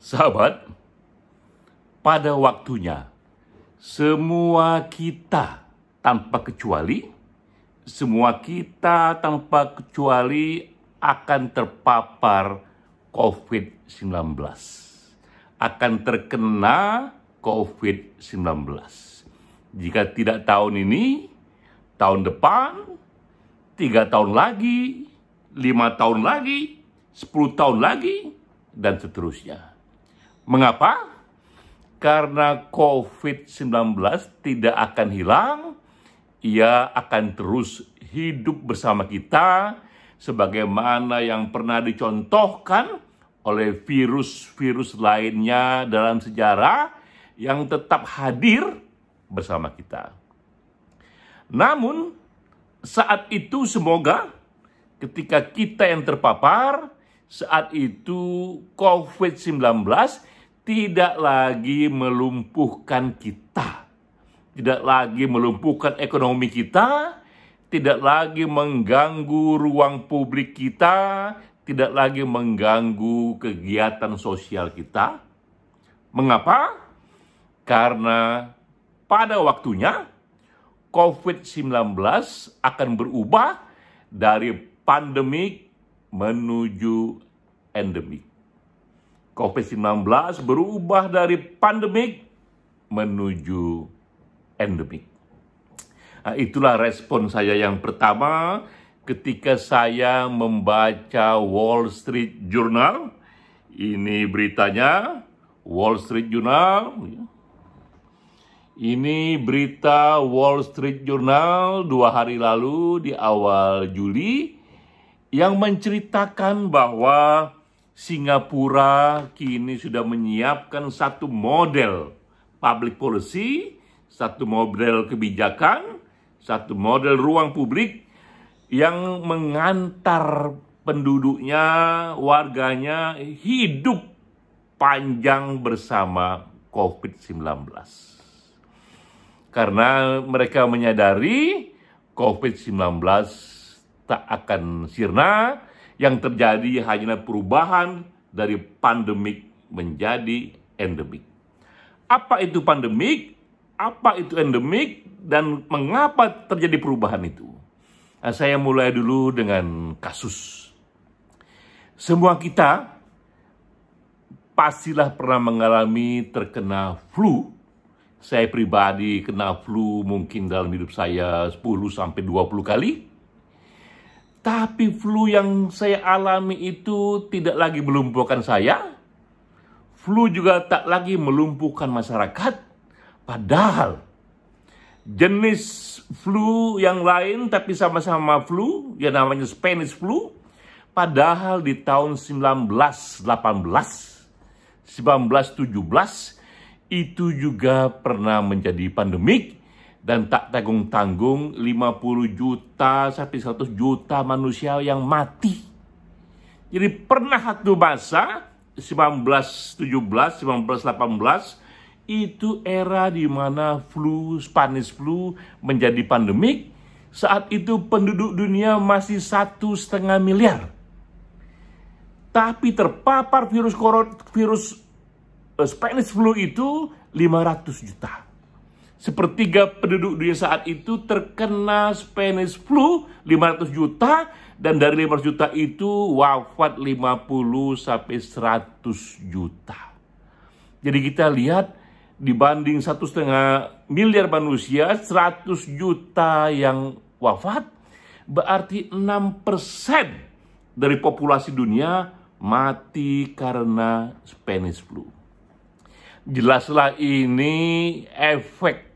Sahabat, pada waktunya semua kita tanpa kecuali akan terpapar COVID-19, akan terkena COVID-19. Jika tidak tahun ini, tahun depan, 3 tahun lagi, 5 tahun lagi, 10 tahun lagi, dan seterusnya. Mengapa? Karena COVID-19 tidak akan hilang, ia akan terus hidup bersama kita, sebagaimana yang pernah dicontohkan oleh virus-virus lainnya dalam sejarah yang tetap hadir bersama kita. Namun, saat itu semoga ketika kita yang terpapar, saat itu COVID-19 tidak lagi melumpuhkan kita, tidak lagi melumpuhkan ekonomi kita, tidak lagi mengganggu ruang publik kita, tidak lagi mengganggu kegiatan sosial kita. Mengapa? Karena pada waktunya COVID-19 akan berubah dari pandemik menuju endemik. COVID-19 berubah dari pandemik menuju endemik. Nah, itulah respon saya yang pertama ketika saya membaca Wall Street Journal. Ini beritanya, Wall Street Journal. Ini berita Wall Street Journal 2 hari lalu di awal Juli yang menceritakan bahwa Singapura kini sudah menyiapkan satu model public policy, satu model kebijakan, satu model ruang publik yang mengantar penduduknya, warganya hidup panjang bersama COVID-19. Karena mereka menyadari COVID-19 tak akan sirna, yang terjadi hanyalah perubahan dari pandemik menjadi endemik. Apa itu pandemik? Apa itu endemik? Dan mengapa terjadi perubahan itu? Nah, saya mulai dulu dengan kasus. Semua kita pastilah pernah mengalami terkena flu. Saya pribadi kena flu mungkin dalam hidup saya 10-20 kali. Tapi flu yang saya alami itu tidak lagi melumpuhkan saya. Flu juga tak lagi melumpuhkan masyarakat. Padahal jenis flu yang lain tapi sama-sama flu, yang namanya Spanish flu. Padahal di tahun 1918, 1917 itu juga pernah menjadi pandemik. Dan tak tanggung-tanggung 50 juta sampai 100 juta manusia yang mati. Jadi pernah satu masa 1917, 1918 itu era di mana Spanish flu menjadi pandemik. Saat itu penduduk dunia masih 1,5 miliar. Tapi terpapar virus Spanish flu itu 500 juta. Sepertiga penduduk dunia saat itu terkena Spanish flu 500 juta, dan dari 500 juta itu wafat 50 sampai 100 juta. Jadi kita lihat dibanding 1,5 miliar manusia, 100 juta yang wafat, berarti 6% dari populasi dunia mati karena Spanish flu. Jelaslah ini efek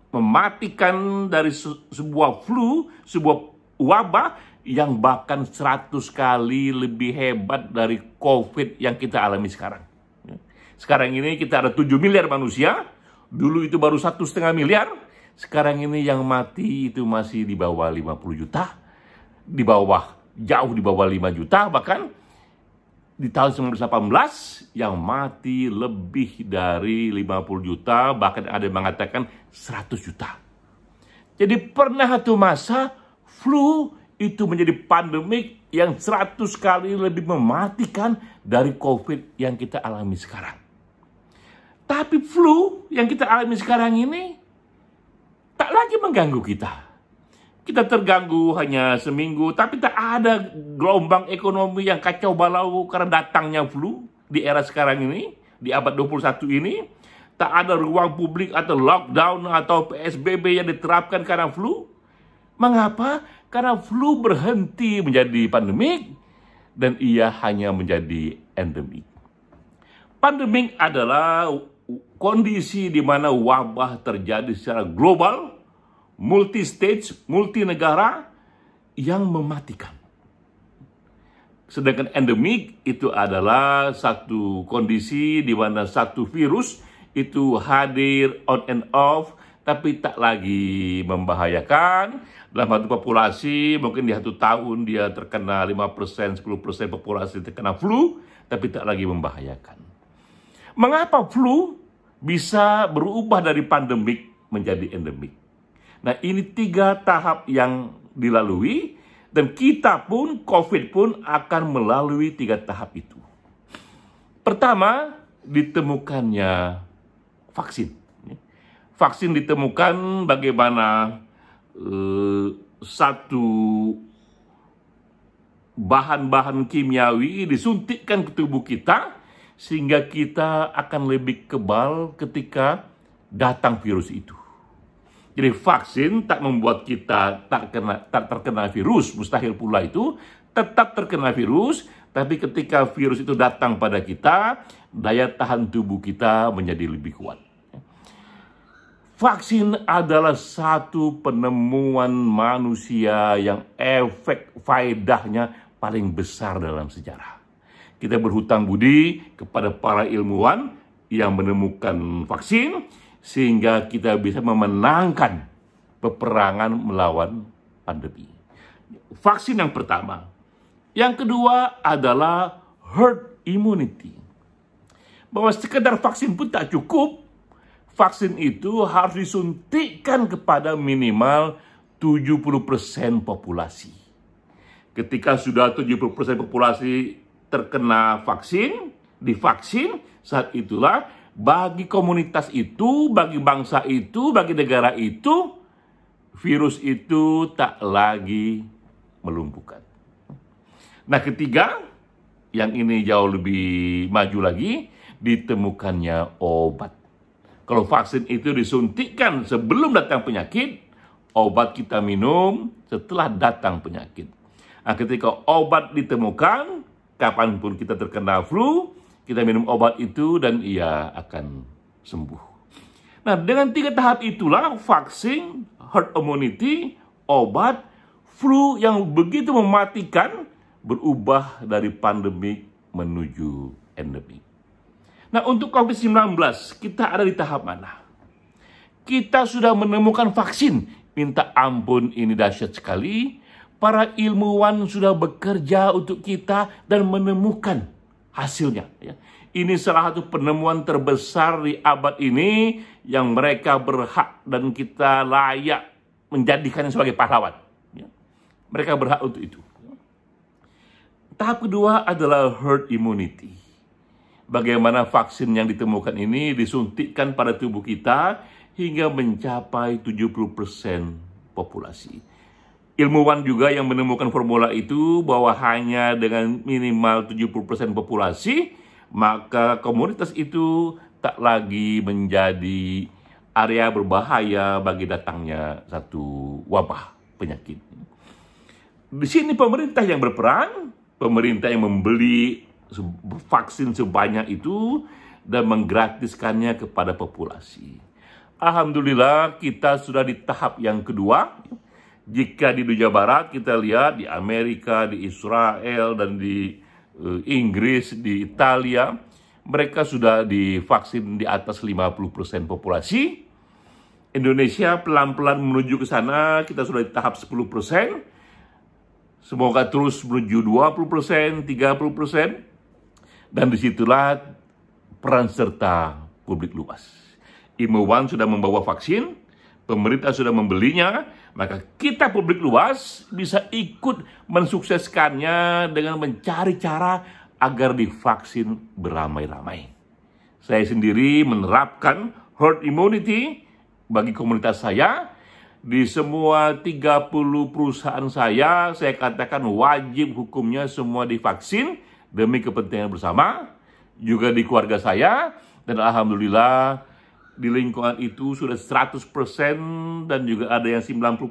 mematikan dari sebuah flu, sebuah wabah yang bahkan 100 kali lebih hebat dari COVID yang kita alami sekarang. Sekarang ini kita ada 7 miliar manusia, dulu itu baru 1,5 miliar, sekarang ini yang mati itu masih di bawah 50 juta, jauh di bawah 5 juta, bahkan di tahun 1918 yang mati lebih dari 50 juta, bahkan ada yang mengatakan 100 juta. Jadi pernah satu masa flu itu menjadi pandemik yang 100 kali lebih mematikan dari COVID yang kita alami sekarang. Tapi flu yang kita alami sekarang ini tak lagi mengganggu kita. Kita terganggu hanya seminggu, tapi tak ada gelombang ekonomi yang kacau balau karena datangnya flu di era sekarang ini, di abad 21 ini. Tak ada ruang publik atau lockdown atau PSBB yang diterapkan karena flu. Mengapa? Karena flu berhenti menjadi pandemik dan ia hanya menjadi endemik. Pandemik adalah kondisi di mana wabah terjadi secara global, multi-stage, multi-negara yang mematikan. Sedangkan endemik itu adalah satu kondisi di mana satu virus itu hadir on and off, tapi tak lagi membahayakan. Dalam satu populasi, mungkin di 1 tahun dia terkena 5%, 10% populasi terkena flu, tapi tak lagi membahayakan. Mengapa flu bisa berubah dari pandemik menjadi endemik? Nah, ini 3 tahap yang dilalui, dan kita pun, COVID pun akan melalui 3 tahap itu. Pertama, ditemukannya vaksin. Vaksin ditemukan bagaimana satu bahan-bahan kimiawi disuntikkan ke tubuh kita sehingga kita akan lebih kebal ketika datang virus itu. Jadi vaksin tak membuat kita tak terkena virus, mustahil pula itu, tetap terkena virus, tapi ketika virus itu datang pada kita, daya tahan tubuh kita menjadi lebih kuat. Vaksin adalah satu penemuan manusia yang efek faedahnya paling besar dalam sejarah. Kita berhutang budi kepada para ilmuwan yang menemukan vaksin, sehingga kita bisa memenangkan peperangan melawan pandemi. Vaksin yang pertama. Yang kedua adalah herd immunity. Bahwa sekedar vaksin pun tak cukup. Vaksin itu harus disuntikkan kepada minimal 70% populasi. Ketika sudah 70% populasi terkena vaksin, divaksin, saat itulah bagi komunitas itu, bagi bangsa itu, bagi negara itu, virus itu tak lagi melumpuhkan. Nah, ketiga, yang ini jauh lebih maju lagi, ditemukannya obat. Kalau vaksin itu disuntikkan sebelum datang penyakit, obat kita minum setelah datang penyakit. Nah, ketika obat ditemukan, kapanpun kita terkena flu, kita minum obat itu dan ia akan sembuh. Nah, dengan 3 tahap itulah vaksin, herd immunity, obat, flu yang begitu mematikan berubah dari pandemik menuju endemik. Nah, untuk COVID-19, kita ada di tahap mana? Kita sudah menemukan vaksin. Minta ampun, ini dahsyat sekali. Para ilmuwan sudah bekerja untuk kita dan menemukan hasilnya. Ini salah satu penemuan terbesar di abad ini yang mereka berhak dan kita layak menjadikannya sebagai pahlawan. Mereka berhak untuk itu. Tahap kedua adalah herd immunity. Bagaimana vaksin yang ditemukan ini disuntikkan pada tubuh kita hingga mencapai 70% populasi. Ilmuwan juga yang menemukan formula itu bahwa hanya dengan minimal 70% populasi, maka komunitas itu tak lagi menjadi area berbahaya bagi datangnya satu wabah penyakit. Di sini pemerintah yang berperan, pemerintah yang membeli vaksin sebanyak itu dan menggratiskannya kepada populasi. Alhamdulillah kita sudah di tahap yang kedua. Jika di dunia barat kita lihat di Amerika, di Israel, dan di Inggris, di Italia, mereka sudah divaksin di atas 50% populasi. Indonesia pelan-pelan menuju ke sana, kita sudah di tahap 10%. Semoga terus menuju 20%, 30%. Dan disitulah peran serta publik luas. Ilmuwan sudah membawa vaksin, pemerintah sudah membelinya, maka kita publik luas bisa ikut mensukseskannya dengan mencari cara agar divaksin beramai-ramai. Saya sendiri menerapkan herd immunity bagi komunitas saya. Di semua 30 perusahaan saya katakan wajib hukumnya semua divaksin demi kepentingan bersama. Juga di keluarga saya, dan alhamdulillah di lingkungan itu sudah 100% dan juga ada yang 90%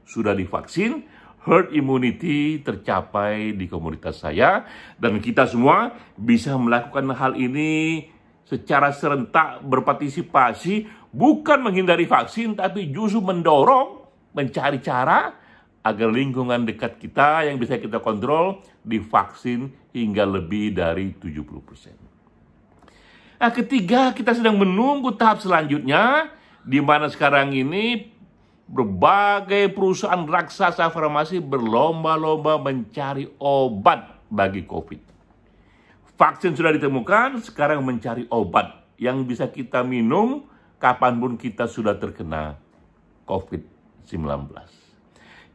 sudah divaksin. Herd immunity tercapai di komunitas saya, dan kita semua bisa melakukan hal ini secara serentak berpartisipasi, bukan menghindari vaksin, tapi justru mendorong, mencari cara agar lingkungan dekat kita yang bisa kita kontrol divaksin hingga lebih dari 70%. Nah, ketiga, kita sedang menunggu tahap selanjutnya, di mana sekarang ini berbagai perusahaan raksasa farmasi berlomba-lomba mencari obat bagi COVID. Vaksin sudah ditemukan, sekarang mencari obat yang bisa kita minum kapanpun kita sudah terkena COVID-19.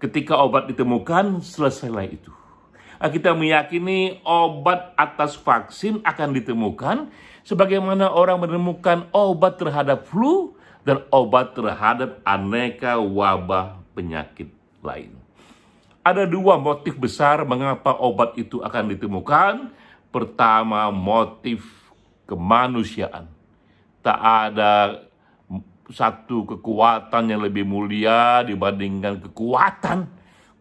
Ketika obat ditemukan, selesailah itu. Kita meyakini obat atas vaksin akan ditemukan, sebagaimana orang menemukan obat terhadap flu dan obat terhadap aneka wabah penyakit lain. Ada dua motif besar mengapa obat itu akan ditemukan. Pertama, motif kemanusiaan. Tak ada satu kekuatan yang lebih mulia dibandingkan kekuatan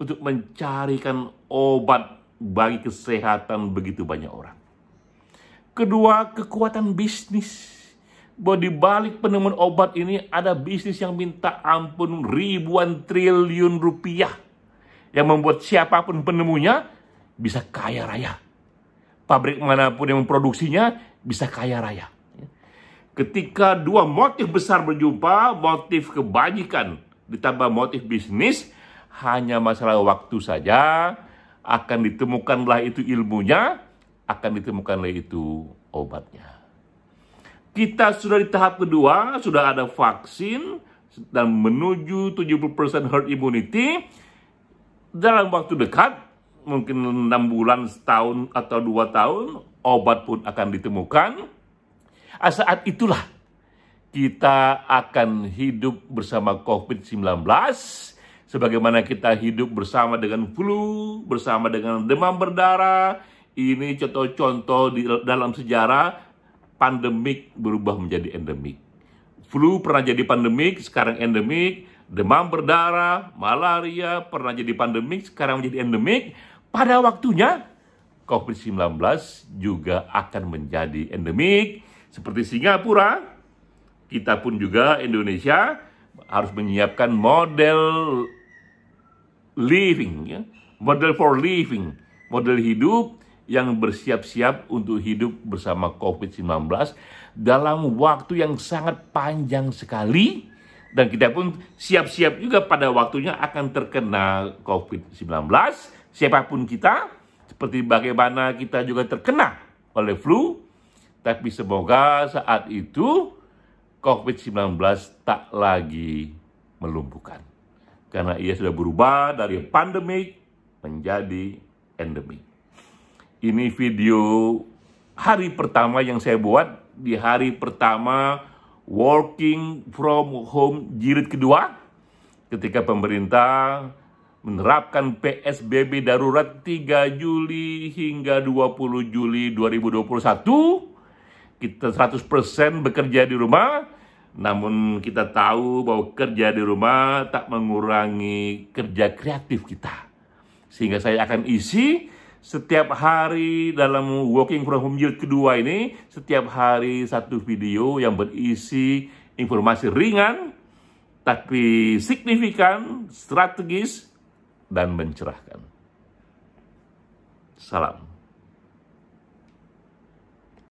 untuk mencarikan obat bagi kesehatan begitu banyak orang. Kedua, kekuatan bisnis. Bahwa di balik penemuan obat ini ada bisnis yang minta ampun ribuan triliun rupiah, yang membuat siapapun penemunya bisa kaya raya. Pabrik manapun yang memproduksinya bisa kaya raya. Ketika dua motif besar berjumpa, motif kebajikan ditambah motif bisnis, hanya masalah waktu saja, akan ditemukanlah itu ilmunya, akan ditemukanlah itu obatnya. Kita sudah di tahap kedua, sudah ada vaksin, dan menuju 70% herd immunity. Dalam waktu dekat, mungkin 6 bulan, setahun, atau 2 tahun, obat pun akan ditemukan. Saat itulah kita akan hidup bersama COVID-19, sebagaimana kita hidup bersama dengan flu, bersama dengan demam berdarah. Ini contoh-contoh dalam sejarah pandemik berubah menjadi endemik. Flu pernah jadi pandemik, sekarang endemik. Demam berdarah, malaria pernah jadi pandemik, sekarang menjadi endemik. Pada waktunya, COVID-19 juga akan menjadi endemik. Seperti Singapura, kita pun juga Indonesia harus menyiapkan model living, model for living, model hidup yang bersiap-siap untuk hidup bersama COVID-19 dalam waktu yang sangat panjang sekali. Dan kita pun siap-siap juga pada waktunya akan terkena COVID-19. Siapapun kita, seperti bagaimana kita juga terkena oleh flu, tapi semoga saat itu COVID-19 tak lagi melumpuhkan. Karena ia sudah berubah dari pandemik menjadi endemik. Ini video hari pertama yang saya buat, di hari pertama working from home jilid kedua, ketika pemerintah menerapkan PSBB darurat 3 Juli hingga 20 Juli 2021. Kita 100% bekerja di rumah, namun kita tahu bahwa kerja di rumah tak mengurangi kerja kreatif kita. Sehingga saya akan isi setiap hari dalam working from home jilid kedua ini, setiap hari satu video yang berisi informasi ringan, tapi signifikan, strategis, dan mencerahkan. Salam.